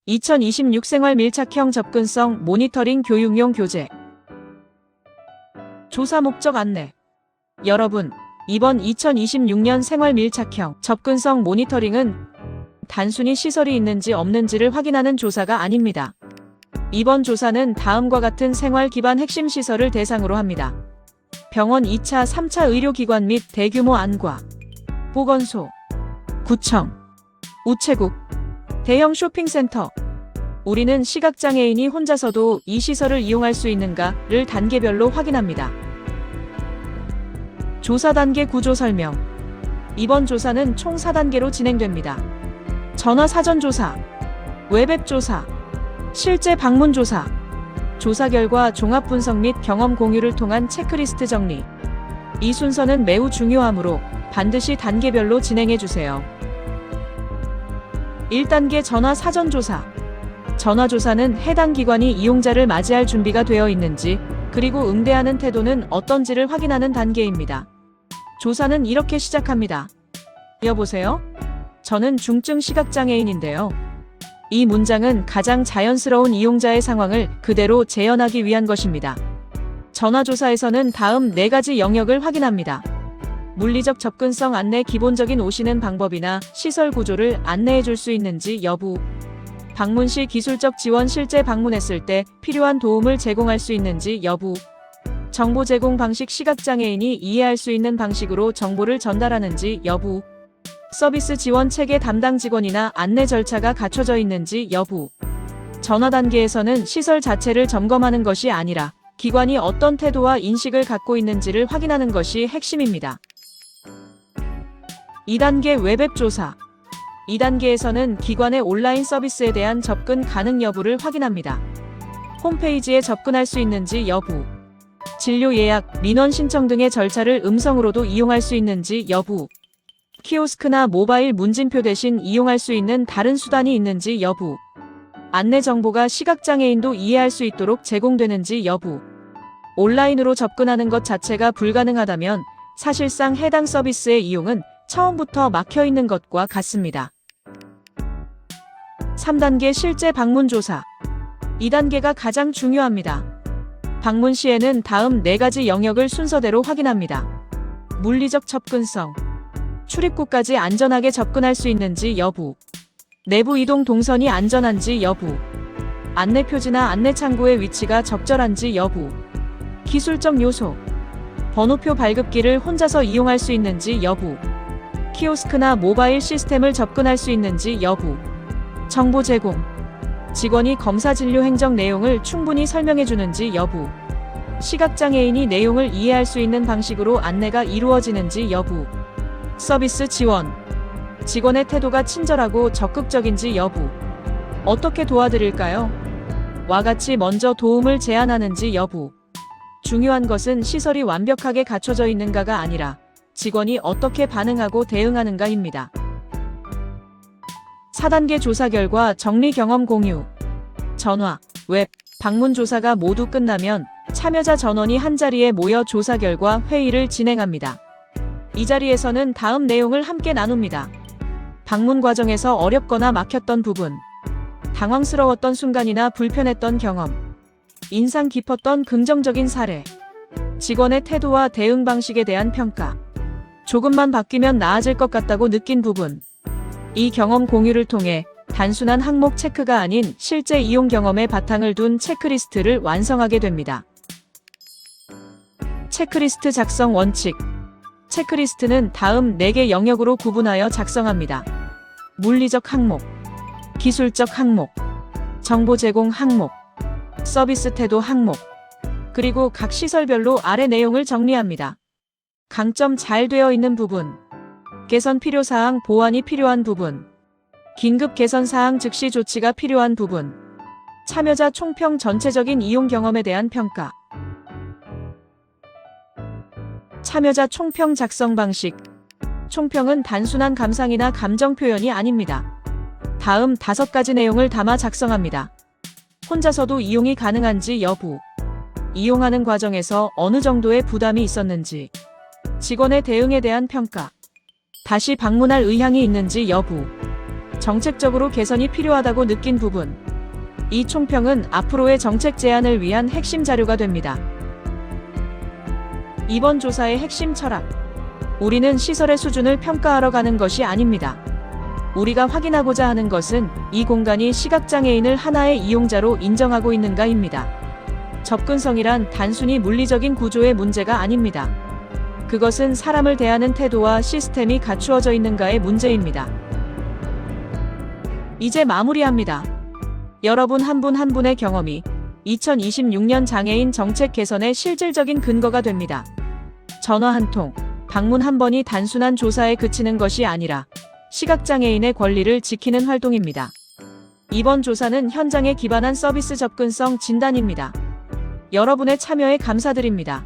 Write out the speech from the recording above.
2026 생활 밀착형 접근성 모니터링 교육용 교재. 조사 목적 안내. 여러분, 이번 2026년 생활 밀착형 접근성 모니터링은 단순히 시설이 있는지 없는지를 확인하는 조사가 아닙니다. 이번 조사는 다음과 같은 생활 기반 핵심 시설을 대상으로 합니다. 병원 2차, 3차 의료기관 및 대규모 안과, 보건소, 구청, 우체국, 대형 쇼핑센터. 우리는 시각장애인이 혼자서도 이 시설을 이용할 수 있는가를 단계별로 확인합니다. 조사 단계 구조 설명. 이번 조사는 총 4단계로 진행됩니다. 전화 사전 조사, 웹앱 조사, 실제 방문 조사, 조사 결과 종합 분석 및 경험 공유를 통한 체크리스트 정리. 이 순서는 매우 중요하므로 반드시 단계별로 진행해 주세요. 1단계 전화 사전 조사. 전화 조사는 해당 기관이 이용자를 맞이할 준비가 되어 있는지, 그리고 응대하는 태도는 어떤지를 확인하는 단계입니다. 조사는 이렇게 시작합니다. 여보세요? 저는 중증 시각장애인인데요. 이 문장은 가장 자연스러운 이용자의 상황을 그대로 재현하기 위한 것입니다. 전화조사에서는 다음 4가지 영역을 확인합니다. 물리적 접근성 안내, 기본적인 오시는 방법이나 시설 구조를 안내해 줄 수 있는지 여부. 방문 시 기술적 지원, 실제 방문했을 때 필요한 도움을 제공할 수 있는지 여부. 정보 제공 방식, 시각장애인이 이해할 수 있는 방식으로 정보를 전달하는지 여부. 서비스 지원 체계 담당 직원이나 안내 절차가 갖춰져 있는지 여부. 전화 단계에서는 시설 자체를 점검하는 것이 아니라 기관이 어떤 태도와 인식을 갖고 있는지를 확인하는 것이 핵심입니다. 2단계 웹앱 조사. 2단계에서는 기관의 온라인 서비스에 대한 접근 가능 여부를 확인합니다. 홈페이지에 접근할 수 있는지 여부. 진료 예약, 민원 신청 등의 절차를 음성으로도 이용할 수 있는지 여부. 키오스크나 모바일 문진표 대신 이용할 수 있는 다른 수단이 있는지 여부. 안내 정보가 시각장애인도 이해할 수 있도록 제공되는지 여부. 온라인으로 접근하는 것 자체가 불가능하다면 사실상 해당 서비스의 이용은 처음부터 막혀 있는 것과 같습니다. 3단계 실제 방문 조사. 2단계가 가장 중요합니다. 방문 시에는 다음 4가지 영역을 순서대로 확인합니다. 물리적 접근성. 출입구까지 안전하게 접근할 수 있는지 여부. 내부 이동 동선이 안전한지 여부. 안내 표지나 안내 창구의 위치가 적절한지 여부. 기술적 요소. 번호표 발급기를 혼자서 이용할 수 있는지 여부. 키오스크나 모바일 시스템을 접근할 수 있는지 여부. 정보 제공. 직원이 검사 진료 행정 내용을 충분히 설명해 주는지 여부. 시각장애인이 내용을 이해할 수 있는 방식으로 안내가 이루어지는지 여부. 서비스 지원. 직원의 태도가 친절하고 적극적인지 여부. 어떻게 도와드릴까요? 와 같이 먼저 도움을 제안하는지 여부. 중요한 것은 시설이 완벽하게 갖춰져 있는가가 아니라 직원이 어떻게 반응하고 대응하는가입니다. 4단계 조사 결과 정리 경험 공유. 전화, 웹, 방문 조사가 모두 끝나면 참여자 전원이 한자리에 모여 조사 결과 회의를 진행합니다. 이 자리에서는 다음 내용을 함께 나눕니다. 방문 과정에서 어렵거나 막혔던 부분, 당황스러웠던 순간이나 불편했던 경험, 인상 깊었던 긍정적인 사례, 직원의 태도와 대응 방식에 대한 평가, 조금만 바뀌면 나아질 것 같다고 느낀 부분. 이 경험 공유를 통해 단순한 항목 체크가 아닌 실제 이용 경험에 바탕을 둔 체크리스트를 완성하게 됩니다. 체크리스트 작성 원칙. 체크리스트는 다음 4개 영역으로 구분하여 작성합니다. 물리적 항목, 기술적 항목, 정보 제공 항목, 서비스 태도 항목, 그리고 각 시설별로 아래 내용을 정리합니다. 강점 잘 되어 있는 부분, 개선 필요사항, 보완이 필요한 부분, 긴급 개선 사항, 즉시 조치가 필요한 부분, 참여자 총평, 전체적인 이용 경험에 대한 평가. 참여자 총평 작성 방식. 총평은 단순한 감상이나 감정 표현이 아닙니다. 다음 5가지 내용을 담아 작성합니다. 혼자서도 이용이 가능한지 여부. 이용하는 과정에서 어느 정도의 부담이 있었는지. 직원의 대응에 대한 평가. 다시 방문할 의향이 있는지 여부. 정책적으로 개선이 필요하다고 느낀 부분. 이 총평은 앞으로의 정책 제안을 위한 핵심 자료가 됩니다. 이번 조사의 핵심 철학. 우리는 시설의 수준을 평가하러 가는 것이 아닙니다. 우리가 확인하고자 하는 것은 이 공간이 시각장애인을 하나의 이용자로 인정하고 있는가입니다. 접근성이란 단순히 물리적인 구조의 문제가 아닙니다. 그것은 사람을 대하는 태도와 시스템이 갖추어져 있는가의 문제입니다. 이제 마무리합니다. 여러분 한 분 한 분의 경험이 2026년 장애인 정책 개선의 실질적인 근거가 됩니다. 전화 한 통, 방문 한 번이 단순한 조사에 그치는 것이 아니라 시각장애인의 권리를 지키는 활동입니다. 이번 조사는 현장에 기반한 서비스 접근성 진단입니다. 여러분의 참여에 감사드립니다.